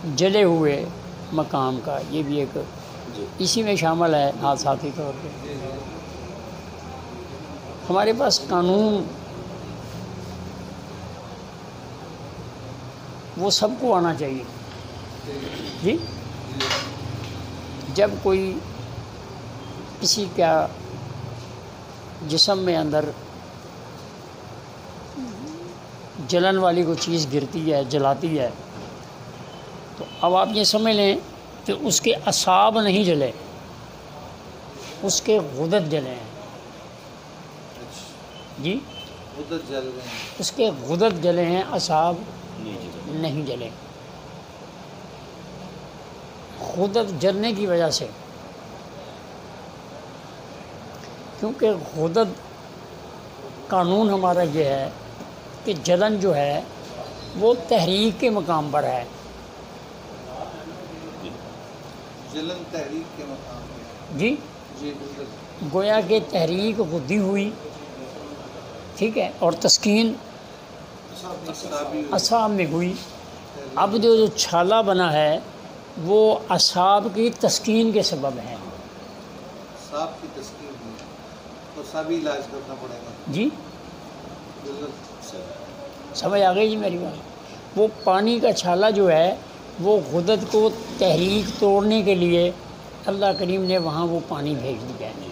جلے ہوئے مقام کا، یہ بھی ایک اسی میں شامل ہے حادثاتی طور پہ۔ ہمارے پاس قانون وہ سب کو آنا چاہیے جی۔ جب کوئی کسی کا جسم میں اندر جلن والی کوئی چیز گرتی ہے، جلاتی ہے، تو اب آپ یہ سمجھ لیں کہ اس کے اعصاب نہیں جلے، اس کے غدد جلے ہیں جی، غدد جل رہے ہیں، اس کے غدد جلے ہیں، اعصاب نہیں جلے۔ غدد جلنے کی وجہ سے، کیونکہ غدد قانون ہمارا یہ ہے کہ جلن جو ہے وہ تحریک کے مقام پر ہے جلن تحریک کے مقام پہ جی۔ جی بالکل، گویا کہ تحریک غدی ہوئی، ٹھیک ہے، اور تسکین اعصاب میں ہوئی۔ اب جو چھالہ بنا ہے وہ اعصاب کی تسکین کے سبب ہے صاحب کی تسکین ہوئی تو سبھی علاج کرنا پڑے گا جی۔ بالکل، سمجھ آ گئی جی میری بات؟ وہ پانی کا چھالہ جو ہے وہ غدد کو تحریک توڑنے کے لیے اللہ کریم نے وہاں وہ پانی بھیج دیا ہے۔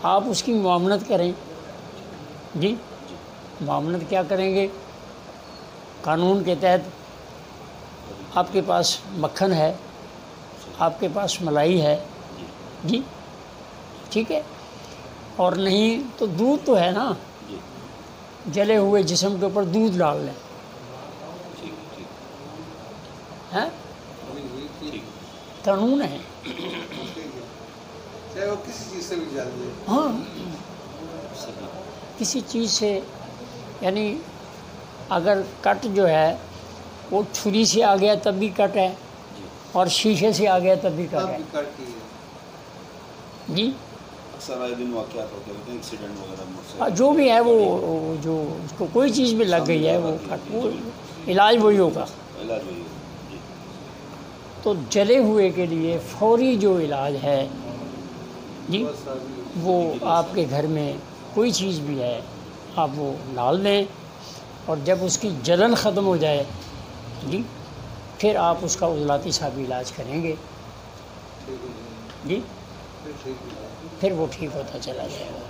آپ اس کی معاونت کریں جی۔ معاونت کیا کریں گے؟ قانون کے تحت آپ کے پاس مکھن ہے، آپ کے پاس ملائی ہے جی، ٹھیک ہے، اور نہیں تو دودھ تو ہے نا، جلے ہوئے جسم کے اوپر دودھ ڈال لیں، ہیں؟ قانون ہے چاہے وہ کسی چیز سے بھی جل جائے، ہاں، کسی چیز سے، یعنی اگر کٹ جو ہے وہ چھری سے آ گیا تب بھی کٹ ہے، اور شیشے سے آ گیا تب بھی کٹ تب ہے بھی کٹ کی ہے، جی۔ اکثر آئے دن واقعات ہوتے رہتے ہیں، ایکسیڈنٹ وغیرہ، موٹر سائیکل جو بھی ہے وہ جو اس کو کوئی چیز بھی لگ گئی ہے وہ کٹ، وہ علاج وہی ہوگا۔ علاج وہی ہوگا جی۔ تو جلے ہوئے کے لیے فوری جو علاج ہے جی، وہ آپ کے گھر میں کوئی چیز بھی ہے آپ وہ ڈال دیں، اور جب اس کی جلن ختم ہو جائے جی، پھر آپ اس کا عضلاتی صابی علاج کریں گے جی، پھر وہ ٹھیک ہوتا چلا جائے گا۔